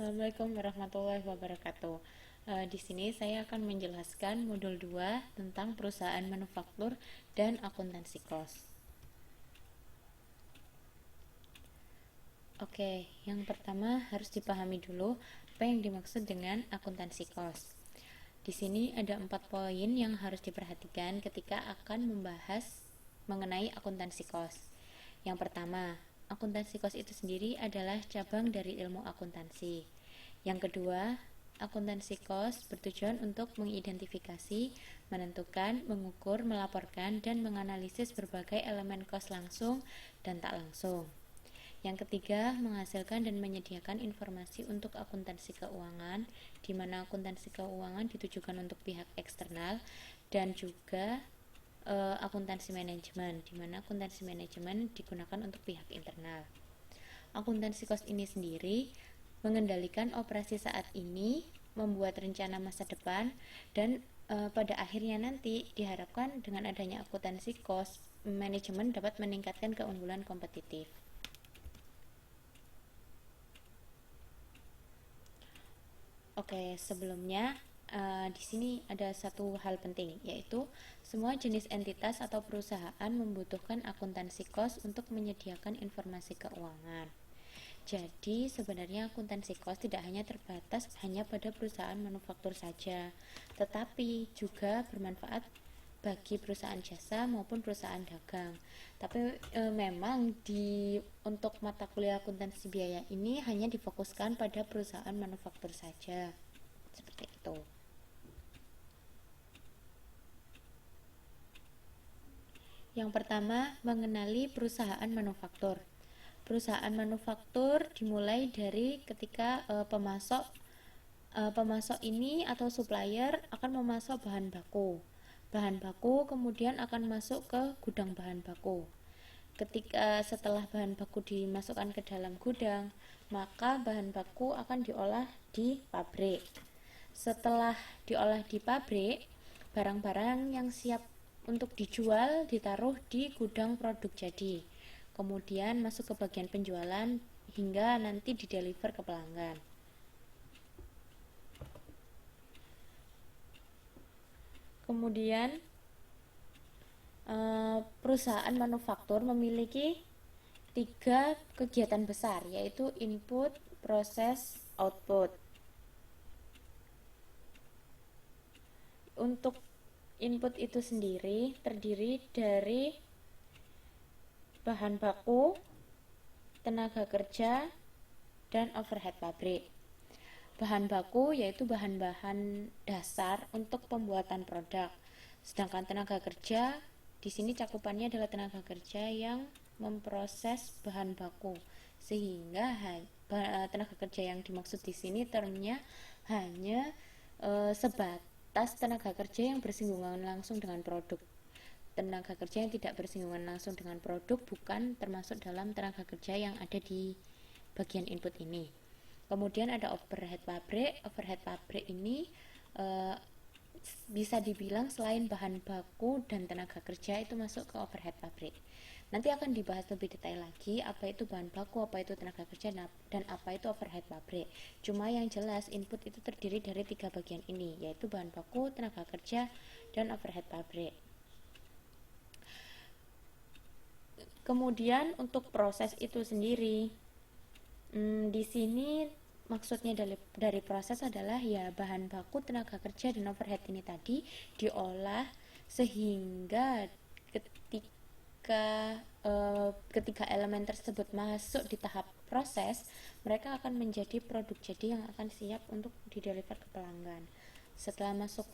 Assalamualaikum warahmatullahi wabarakatuh. Di sini saya akan menjelaskan modul 2 tentang perusahaan manufaktur dan akuntansi kos. Oke, yang pertama harus dipahami dulu apa yang dimaksud dengan akuntansi kos. Di sini ada 4 poin yang harus diperhatikan ketika akan membahas mengenai akuntansi kos. Yang pertama, akuntansi kos itu sendiri adalah cabang dari ilmu akuntansi. Yang kedua, akuntansi kos bertujuan untuk mengidentifikasi, menentukan, mengukur, melaporkan, dan menganalisis berbagai elemen kos langsung dan tak langsung. Yang ketiga, menghasilkan dan menyediakan informasi untuk akuntansi keuangan, di mana akuntansi keuangan ditujukan untuk pihak eksternal, dan juga akuntansi manajemen, di mana akuntansi manajemen digunakan untuk pihak internal. Akuntansi kos ini sendiri mengendalikan operasi saat ini, membuat rencana masa depan, dan pada akhirnya nanti diharapkan dengan adanya akuntansi kos, manajemen dapat meningkatkan keunggulan kompetitif. Oke, sebelumnya di sini ada satu hal penting, yaitu semua jenis entitas atau perusahaan membutuhkan akuntansi kos untuk menyediakan informasi keuangan. Jadi sebenarnya akuntansi kos tidak hanya terbatas hanya pada perusahaan manufaktur saja, tetapi juga bermanfaat bagi perusahaan jasa maupun perusahaan dagang. Tapi memang untuk mata kuliah akuntansi biaya ini hanya difokuskan pada perusahaan manufaktur saja. Seperti itu. Yang pertama, mengenali perusahaan manufaktur. Perusahaan manufaktur dimulai dari ketika pemasok ini atau supplier akan memasok bahan baku. Bahan baku kemudian akan masuk ke gudang bahan baku. Ketika setelah bahan baku dimasukkan ke dalam gudang, maka bahan baku akan diolah di pabrik. Setelah diolah di pabrik, barang-barang yang siap untuk dijual ditaruh di gudang produk jadi. Kemudian masuk ke bagian penjualan hingga nanti dideliver ke pelanggan. Kemudian perusahaan manufaktur memiliki 3 kegiatan besar, yaitu input, proses, output. Untuk input itu sendiri terdiri dari bahan baku, tenaga kerja, dan overhead pabrik. Bahan baku yaitu bahan-bahan dasar untuk pembuatan produk. Sedangkan tenaga kerja di sini cakupannya adalah tenaga kerja yang memproses bahan baku. Sehingga tenaga kerja yang dimaksud di sini termnya hanya sebatas tenaga kerja yang bersinggungan langsung dengan produk. Tenaga kerja yang tidak bersinggungan langsung dengan produk bukan termasuk dalam tenaga kerja yang ada di bagian input ini. Kemudian ada overhead pabrik. Overhead pabrik ini bisa dibilang selain bahan baku dan tenaga kerja itu masuk ke overhead pabrik. Nanti akan dibahas lebih detail lagi apa itu bahan baku, apa itu tenaga kerja, dan apa itu overhead pabrik. Cuma yang jelas input itu terdiri dari 3 bagian ini, yaitu bahan baku, tenaga kerja, dan overhead pabrik. Kemudian untuk proses itu sendiri, di sini maksudnya dari proses adalah ya bahan baku, tenaga kerja, dan overhead ini tadi diolah sehingga ketika elemen tersebut masuk di tahap proses, mereka akan menjadi produk jadi yang akan siap untuk dideliver ke pelanggan. Setelah masuk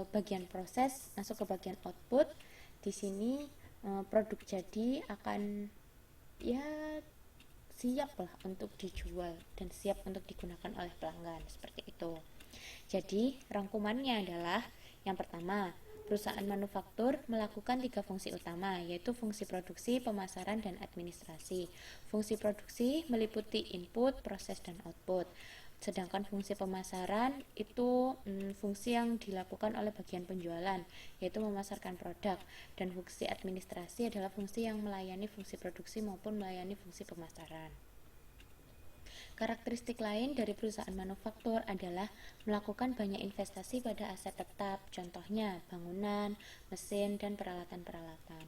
bagian proses, masuk ke bagian output. Di sini produk jadi akan siap lah untuk dijual dan siap untuk digunakan oleh pelanggan, seperti itu. Jadi rangkumannya adalah yang pertama, perusahaan manufaktur melakukan 3 fungsi utama, yaitu fungsi produksi, pemasaran, dan administrasi. Fungsi produksi meliputi input, proses, dan output. Sedangkan fungsi pemasaran itu fungsi yang dilakukan oleh bagian penjualan, yaitu memasarkan produk. Dan fungsi administrasi adalah fungsi yang melayani fungsi produksi maupun melayani fungsi pemasaran. Karakteristik lain dari perusahaan manufaktur adalah melakukan banyak investasi pada aset tetap, contohnya bangunan, mesin, dan peralatan-peralatan.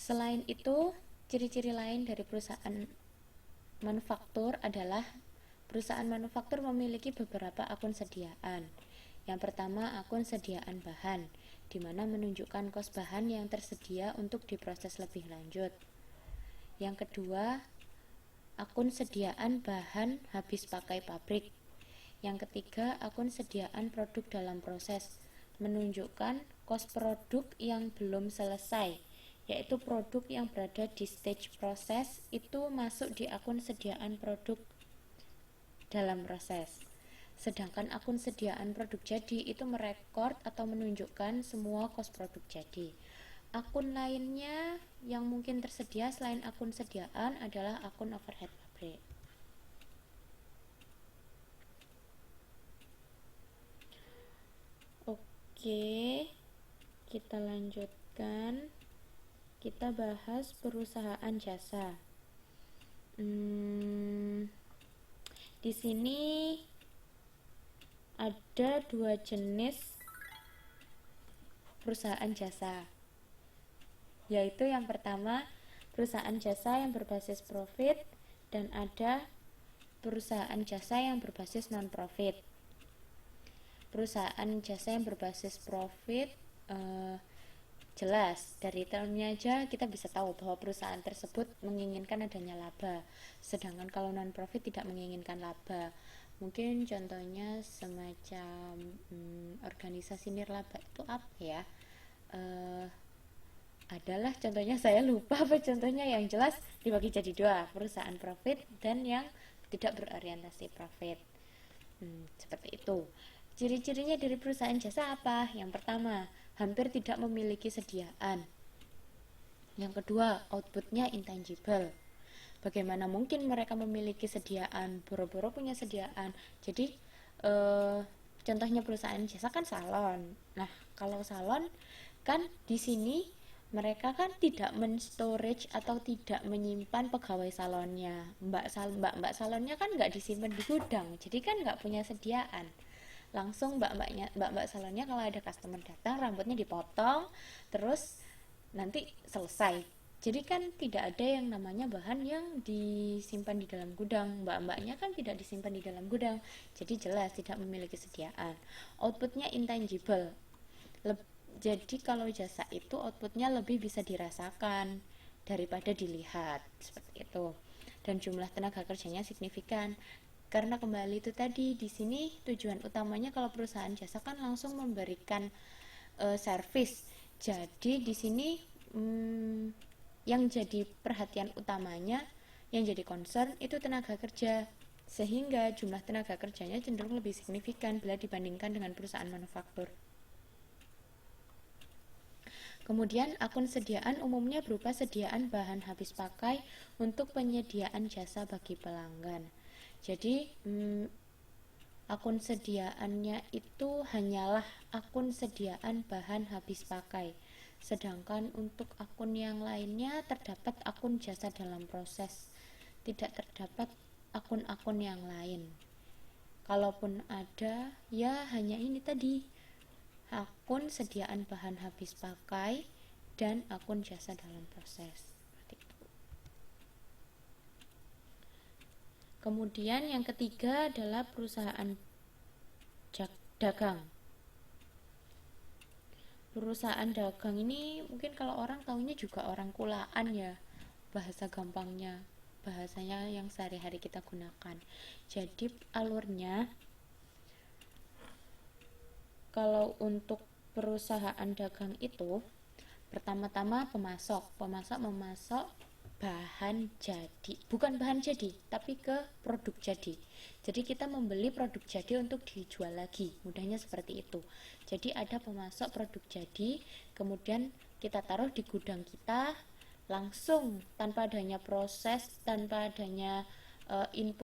Selain itu, ciri-ciri lain dari perusahaan manufaktur adalah perusahaan manufaktur memiliki beberapa akun sediaan. Yang pertama, akun sediaan bahan, di mana menunjukkan kos bahan yang tersedia untuk diproses lebih lanjut. Yang kedua, akun sediaan bahan habis pakai pabrik. Yang ketiga, akun sediaan produk dalam proses, menunjukkan kos produk yang belum selesai, yaitu produk yang berada di stage proses itu masuk di akun sediaan produk dalam proses. Sedangkan akun sediaan produk jadi itu merekord atau menunjukkan semua kos produk jadi. Akun lainnya yang mungkin tersedia selain akun sediaan adalah akun overhead pabrik. Oke, kita lanjutkan. Kita bahas perusahaan jasa. Di sini ada dua jenis perusahaan jasa, yaitu yang pertama perusahaan jasa yang berbasis profit dan ada perusahaan jasa yang berbasis non-profit. Perusahaan jasa yang berbasis profit jelas dari termnya aja kita bisa tahu bahwa perusahaan tersebut menginginkan adanya laba, sedangkan kalau non-profit tidak menginginkan laba. Mungkin contohnya semacam organisasi nirlaba itu apa ya, adalah contohnya saya lupa apa contohnya, yang jelas dibagi jadi dua, perusahaan profit dan yang tidak berorientasi profit. Seperti itu. Ciri-cirinya dari perusahaan jasa apa? Yang pertama, hampir tidak memiliki sediaan. Yang kedua, outputnya intangible. Bagaimana mungkin mereka memiliki sediaan, boro-boro punya sediaan. Jadi contohnya perusahaan jasa kan salon. Nah, kalau salon kan di sini mereka kan tidak men-storage atau tidak menyimpan pegawai salonnya. Mbak salonnya kan nggak disimpan di gudang, jadi kan nggak punya sediaan. Langsung mbak salonnya kalau ada customer datang, rambutnya dipotong, terus nanti selesai. Jadi kan tidak ada yang namanya bahan yang disimpan di dalam gudang. Mbak-mbaknya kan tidak disimpan di dalam gudang. Jadi jelas tidak memiliki sediaan. Outputnya intangible. Jadi kalau jasa itu outputnya lebih bisa dirasakan daripada dilihat. Seperti itu. Dan jumlah tenaga kerjanya signifikan. Karena kembali itu tadi, di sini tujuan utamanya kalau perusahaan jasa kan langsung memberikan service. Jadi di sini yang jadi perhatian utamanya, yang jadi concern itu tenaga kerja, sehingga jumlah tenaga kerjanya cenderung lebih signifikan bila dibandingkan dengan perusahaan manufaktur. Kemudian akun sediaan umumnya berupa sediaan bahan habis pakai untuk penyediaan jasa bagi pelanggan. Jadi akun sediaannya itu hanyalah akun sediaan bahan habis pakai. Sedangkan untuk akun yang lainnya terdapat akun jasa dalam proses, tidak terdapat akun-akun yang lain. Kalaupun ada, ya hanya ini tadi, akun sediaan bahan habis pakai dan akun jasa dalam proses. Kemudian yang ketiga adalah perusahaan dagang. Perusahaan dagang ini mungkin kalau orang tahunya juga orang kulaan ya, bahasa gampangnya, bahasanya yang sehari-hari kita gunakan. Jadi alurnya, kalau untuk perusahaan dagang itu pertama-tama pemasok memasok bahan jadi, bukan bahan jadi tapi ke produk jadi. Jadi kita membeli produk jadi untuk dijual lagi, mudahnya seperti itu. Jadi ada pemasok produk jadi, kemudian kita taruh di gudang kita langsung tanpa adanya proses, tanpa adanya input